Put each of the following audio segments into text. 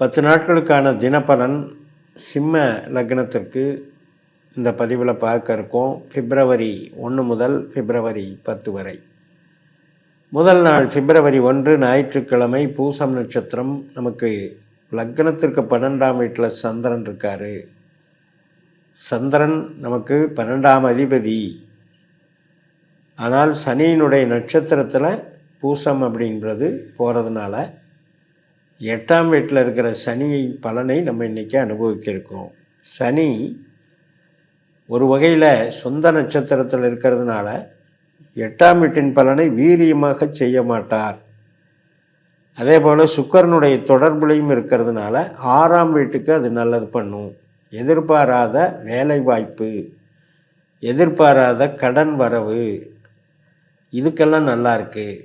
10 நாட்களுக்கான தினப்பலன் சிம்ம லக்னத்திற்கு இந்த பதிவில் பார்க்க இருக்கோம். பிப்ரவரி 1 முதல் பிப்ரவரி 10 வரை. முதல் நாள் பிப்ரவரி 1 ஞாயிற்றுக்கிழமை, பூசம் நட்சத்திரம். நமக்கு லக்னத்திற்கு 12ஆம் வீட்டில் சந்திரன் இருக்கார். சந்திரன் நமக்கு 12ஆம் அதிபதி. ஆனால் சனியினுடைய நட்சத்திரத்தில் பூசம் அப்படின்றது போகிறதுனால 8ஆம் வீட்டில் இருக்கிற சனியை பலனை நம்ம இன்றைக்கி அனுபவிக்க இருக்கிறோம். சனி ஒரு வகையில் சொந்த நட்சத்திரத்தில் இருக்கிறதுனால 8ஆம் வீட்டின் பலனை வீரியமாக செய்ய மாட்டார். அதே போல் சுக்கிரனுடைய தொடர்புலையும் இருக்கிறதுனால 6ஆம் வீட்டுக்கு அது நல்லது பண்ணும். எதிர்பாராத வேலை வாய்ப்பு, எதிர்பாராத கடன் வரவு, இதுக்கெல்லாம் நல்லா இருக்குது.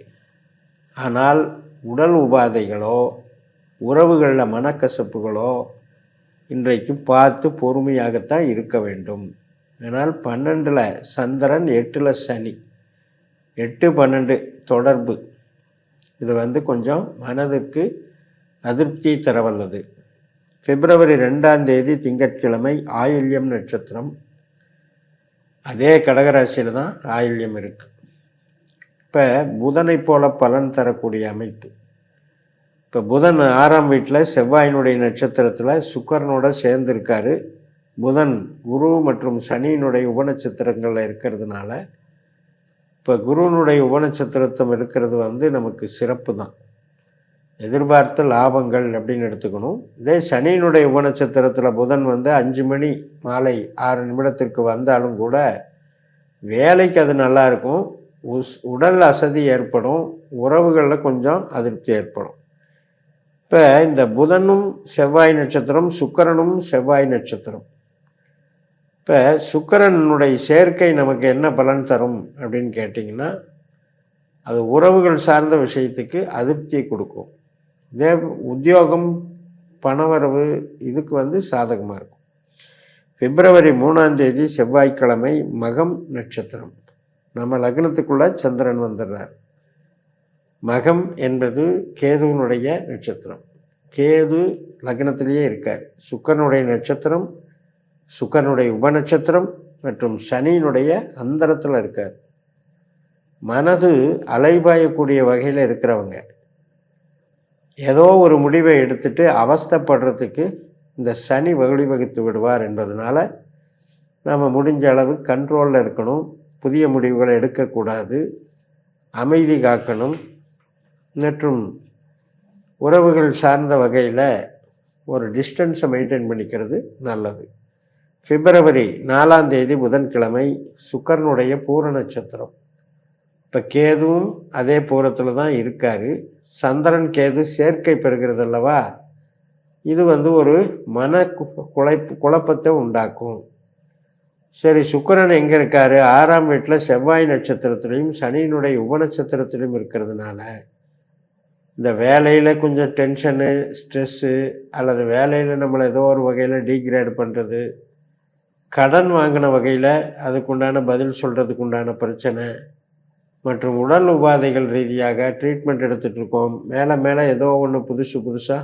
ஆனால் உடல் உபாதைகளோ உறவுகளில் மனக்கசப்புகளோ இன்றைக்கு பார்த்து பொறுமையாகத்தான் இருக்க வேண்டும். அதனால் 12ல் சந்திரன், 8ல் சனி, 8-12 தொடர்பு இது கொஞ்சம் மனதுக்கு அதிருப்தியை தரவல்லது. பிப்ரவரி 2ஆம் தேதி திங்கட்கிழமை, ஆயில்யம் நட்சத்திரம். அதே கடகராசியில் தான் ஆயில்யம் இருக்குது. இப்போ புதனை போல பலன் தரக்கூடிய அமைப்பு. இப்போ புதன் 6ஆம் வீட்டில் செவ்வாயினுடைய நட்சத்திரத்தில் சுக்கிரனோட சேர்ந்துருக்காரு. புதன் குரு மற்றும் சனியினுடைய உபநட்சத்திரங்களில் இருக்கிறதுனால இப்போ குருவினுடைய உபநட்சத்திரத்தம் இருக்கிறது நமக்கு சிறப்பு தான். எதிர்பார்த்த லாபங்கள் அப்படின்னு எடுத்துக்கணும். இதே சனியினுடைய உபநட்சத்திரத்தில் புதன் 5 மணி மாலை 6 நிமிடத்திற்கு வந்தாலும் கூட வேலைக்கு அது நல்லாயிருக்கும். உடல் அசதி ஏற்படும், உறவுகளில் கொஞ்சம் அதிருப்தி ஏற்படும். இப்போ இந்த புதனும் செவ்வாய் நட்சத்திரம், சுக்கிரனும் செவ்வாய் நட்சத்திரம். இப்போ சுக்கிரனுடைய சேர்க்கை நமக்கு என்ன பலன் தரும் அப்படின்னு கேட்டிங்கன்னா, அது உறவுகள் சார்ந்த விஷயத்துக்கு அதிருப்தியை கொடுக்கும். இதே உத்தியோகம், பணவரவு இதுக்கு சாதகமாக இருக்கும். பிப்ரவரி 3ஆம் தேதி செவ்வாய்க்கிழமை, மகம் நட்சத்திரம். நம்ம லக்னத்துக்குள்ளே சந்திரன் வந்துடுறார். மகம் என்பது கேதுவனுடைய நட்சத்திரம். கேது லக்னத்திலேயே இருக்கார். சுக்கிரனுடைய நட்சத்திரம், சுக்கிரனுடைய உபநட்சத்திரம் மற்றும் சனியினுடைய அந்தரத்தில் இருக்கார். மனது அலைபாயக்கூடிய வகையில் இருக்கிறவங்க ஏதோ ஒரு முடிவை எடுத்துட்டு அவஸ்தைப்படுறதுக்கு இந்த சனி வழிவகுத்து விடுவார் என்பதனால நம்ம முடிஞ்ச அளவு கண்ட்ரோலில் இருக்கணும். புதிய முடிவுகளை எடுக்கக்கூடாது, அமைதி காக்கணும். மற்றும் உறவுகள் சார்ந்த வகையில் ஒரு டிஸ்டன்ஸை மெயின்டைன் பண்ணிக்கிறது நல்லது. பிப்ரவரி 4ஆம் தேதி புதன்கிழமை, சுக்கிரனுடைய பூர நட்சத்திரம். இப்போ கேதுவும் அதே பூரத்தில் தான் இருக்கார். சந்திரன் கேது சேர்க்கை பெறுகிறது அல்லவா, இது ஒரு மன குழப்பத்தை உண்டாக்கும். சரி, சுக்கிரன் எங்கே இருக்கார்? 6ஆம் வீட்டில் செவ்வாய் நட்சத்திரத்திலையும் சனியினுடைய உபநட்சத்திரத்திலையும் இருக்கிறதுனால இந்த வேலையில் கொஞ்சம் டென்ஷனு, ஸ்ட்ரெஸ்ஸு, அல்லது வேலையில் நம்மளை ஏதோ ஒரு வகையில் டீக்ரேட் பண்ணுறது, கடன் வாங்கின வகையில் அதுக்குண்டான பதில் சொல்கிறதுக்கு உண்டான பிரச்சனை, மற்றும் உடல் உபாதைகள் ரீதியாக ட்ரீட்மெண்ட் எடுத்துகிட்ருக்கோம். மேலே ஏதோ ஒன்று புதுசாக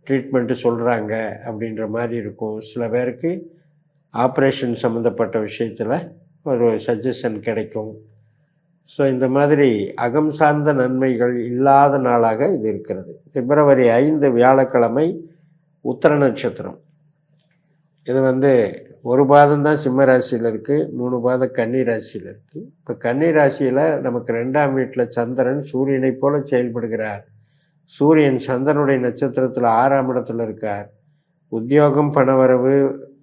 ட்ரீட்மெண்ட்டு சொல்கிறாங்க அப்படின்ற மாதிரி இருக்கும். சில பேருக்கு ஆப்ரேஷன் சம்மந்தப்பட்ட விஷயத்தில் ஒரு சஜஷன் கிடைக்கும். ஸோ இந்த மாதிரி அகம் சார்ந்த நன்மைகள் இல்லாத நாளாக இது இருக்கிறது. பிப்ரவரி 5 வியாழக்கிழமை, உத்திர நட்சத்திரம். இது ஒரு பாதம் தான் சிம்ம ராசியில் இருக்குது, 3 பாதம் கன்னி ராசியில் இருக்குது. இப்போ கன்னி ராசியில் நமக்கு 2ஆம் வீட்டில் சந்திரன் சூரியனை போல செயல்படுகிறார். சூரியன் சந்திரனுடைய நட்சத்திரத்தில் 6ஆம் இடத்துல இருக்கார். உத்தியோகம், பணவரவு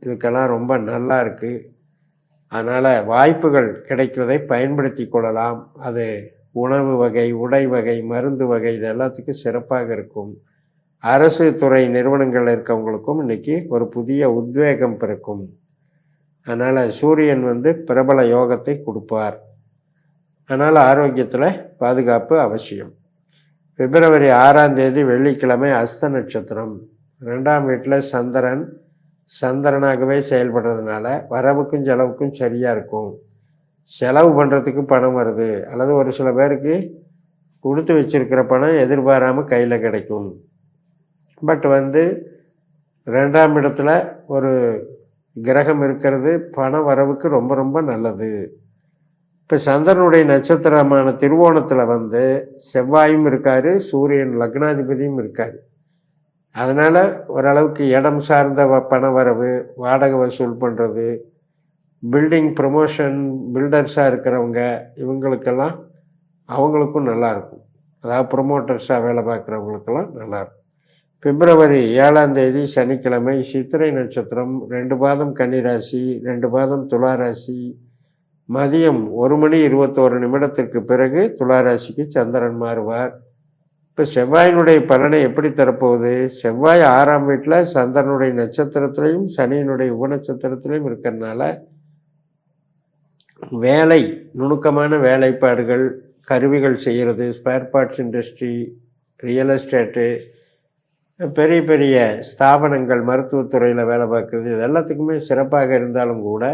இதுக்கெல்லாம் ரொம்ப நல்லா இருக்குது. அதனால் வாய்ப்புகள் கிடைக்கிறதை பயன்படுத்தி கொள்ளலாம். அது உணவு வகை, உடை வகை, மருந்து வகை, இது எல்லாத்துக்கும் சிறப்பாக இருக்கும். அரசு துறை நிறுவனங்கள் இருக்கவங்களுக்கும் இன்றைக்கி ஒரு புதிய உத்வேகம் பிறக்கும். அதனால் சூரியன் பிரபல யோகத்தை கொடுப்பார். அதனால் ஆரோக்கியத்தில் பாதுகாப்பு அவசியம். பிப்ரவரி 6ஆம் தேதி வெள்ளிக்கிழமை, அஸ்த நட்சத்திரம். 2ஆம் வீட்டில் சந்திரனாகவே செயல்படுறதுனால வரவுக்கும் செலவுக்கும் சரியாக இருக்கும். செலவு பண்ணுறதுக்கு பணம் வருது, அல்லது ஒரு சில பேருக்கு கொடுத்து வச்சிருக்கிற பணம் எதிர்பாராமல் கையில் கிடைக்கும். பட் வந்து 2ஆம் இடத்துல ஒரு கிரகம் இருக்கிறது பண வரவுக்கு ரொம்ப ரொம்ப நல்லது. இப்போ சந்திரனுடைய நட்சத்திரமான திருவோணத்தில் வந்து செவ்வாயும் இருக்கார், சூரியன் லக்னாதிபதியும் இருக்கார். அதனால் ஓரளவுக்கு இடம் சார்ந்த பண வரவு, வாடகை வசூல் பண்ணுறது, பில்டிங் ப்ரமோஷன் பில்டர்ஸாக இருக்கிறவங்க இவங்களுக்கெல்லாம் அவங்களுக்கும் நல்லாயிருக்கும். அதாவது ப்ரொமோட்டர்ஸாக வேலை பார்க்குறவங்களுக்கெல்லாம் நல்லாயிருக்கும். பிப்ரவரி 7ஆம் தேதி சனிக்கிழமை சித்திரை நட்சத்திரம், 2 பாதம் கன்னிராசி, 2 பாதம் துளாராசி, மதியம் 1:21 பிறகு துளாராசிக்கு சந்திரன் மாறுவார். இப்போ செவ்வாயினுடைய பலனை எப்படி தரப்போகுது? செவ்வாய் 6ஆம் வீட்டில் சந்திரனுடைய நட்சத்திரத்திலையும் சனியினுடைய உபநட்சத்திரத்திலையும் இருக்கிறதுனால வேலை, நுணுக்கமான வேலைப்பாடுகள், கருவிகள் செய்கிறது, spare parts industry, real estate, பெரிய பெரிய ஸ்தாபனங்கள், மருத்துவத்துறையில் வேலை பார்க்குறது, இது எல்லாத்துக்குமே சிறப்பாக இருந்தாலும் கூட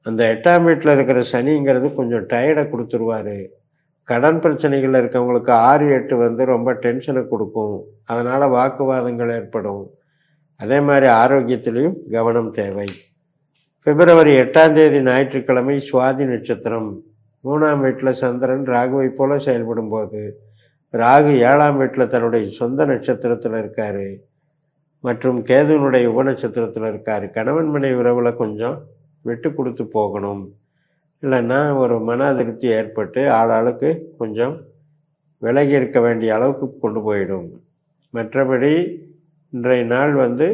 அந்த 8ஆம் வீட்டில் இருக்கிற சனிங்கிறது கொஞ்சம் டயர்டை கொடுத்துருவார். கடன் பிரச்சனைகள் இருக்கவங்களுக்கு 6, 8 வந்து ரொம்ப டென்ஷனை கொடுக்கும். அதனால் வாக்குவாதங்கள் ஏற்படும். அதே மாதிரி ஆரோக்கியத்திலையும் கவனம் தேவை. பிப்ரவரி 8ஆம் தேதி ஞாயிற்றுக்கிழமை சுவாதி நட்சத்திரம், 3ஆம் வீட்டில் சந்திரன் ராகுவை போல செயல்படும் போது ராகு 7ஆம் வீட்டில் தன்னுடைய சொந்த நட்சத்திரத்தில் இருக்கார் மற்றும் கேதுனுடைய உபநட்சத்திரத்தில் இருக்கார். கணவன் மனைவி உறவில் கொஞ்சம் விட்டு கொடுத்து போகணும், இல்லைன்னா ஒரு மன அதிருப்தி ஏற்பட்டு ஆளாளுக்கு கொஞ்சம் விலகி இருக்க வேண்டிய அளவுக்கு கொண்டு போயிடும். மற்றபடி இன்றைய நாள் வந்து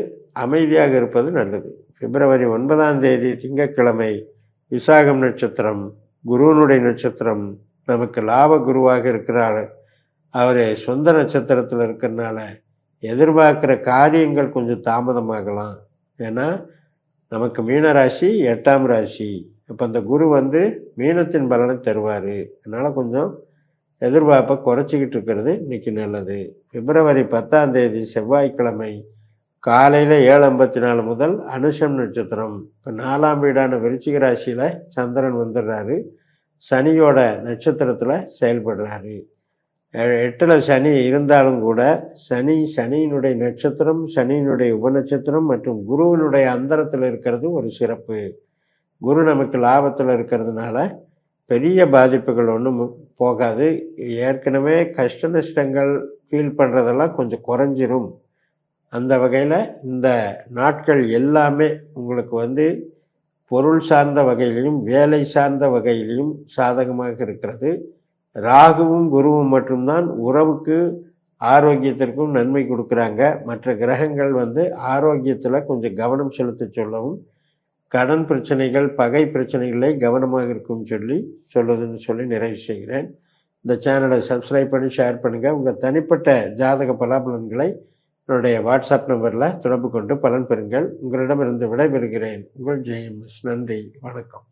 அமைதியாக இருப்பது நல்லது. பிப்ரவரி 9ஆம் தேதி திங்கட்கிழமை விசாகம் நட்சத்திரம், குருவனுடைய நட்சத்திரம், நமக்கு லாப குருவாக இருக்கிறார். அவர் சொந்த நட்சத்திரத்தில் இருக்கிறதுனால எதிர்பார்க்குற காரியங்கள் கொஞ்சம் தாமதமாகலாம். ஏன்னா நமக்கு மீனராசி 8ஆம் ராசி. அப்போ அந்த குரு வந்து மீனத்தின் பலனை தருவார். அதனால் கொஞ்சம் எதிர்பார்ப்பை குறைச்சிக்கிட்டு இருக்கிறது இன்றைக்கி நல்லது. பிப்ரவரி 10ஆம் தேதி செவ்வாய்க்கிழமை காலையில் 7:54 முதல் அனுஷம் நட்சத்திரம். இப்போ 4ஆம் வீடான விருச்சிக ராசியில் சந்திரன் வந்துடுறாரு, சனியோட நட்சத்திரத்தில் செயல்படுறாரு. 8ல் சனி இருந்தாலும் கூட சனியினுடைய நட்சத்திரம், சனியினுடைய உபநட்சத்திரம் மற்றும் குருவினுடைய அந்தரத்தில் இருக்கிறது ஒரு சிறப்பு. குரு நமக்கு லாபத்தில் இருக்கிறதுனால பெரிய பாதிப்புகள் ஒன்றும் போகாது. ஏற்கனவே கஷ்ட நஷ்டங்கள் ஃபீல் பண்ணுறதெல்லாம் கொஞ்சம் குறைஞ்சிரும். அந்த வகையில் இந்த நாட்கள் எல்லாமே உங்களுக்கு வந்து பொருள் சார்ந்த வகையிலையும் வேலை சார்ந்த வகையிலையும் சாதகமாக இருக்கிறது. ராகுவும் குருவும் மட்டும்தான் உறவுக்கு ஆரோக்கியத்திற்கும் நன்மை கொடுக்குறாங்க. மற்ற கிரகங்கள் வந்து ஆரோக்கியத்தில் கொஞ்சம் கவனம் செலுத்த சொல்லவும், கடன் பிரச்சனைகள், பகை பிரச்சனைகளை கவனமாக இருக்கும் சொல்லுதுன்னு சொல்லி நிறைவு செய்கிறேன். இந்த சேனலை சப்ஸ்கிரைப் பண்ணி ஷேர் பண்ணுங்கள். உங்கள் தனிப்பட்ட ஜாதக பலாபலன்களை என்னுடைய வாட்ஸ்அப் நம்பரில் தொடர்பு கொண்டு பலன் பெறுங்கள். உங்களிடமிருந்து விடைபெறுகிறேன். உங்கள் ஜெயம்ஸ். நன்றி, வணக்கம்.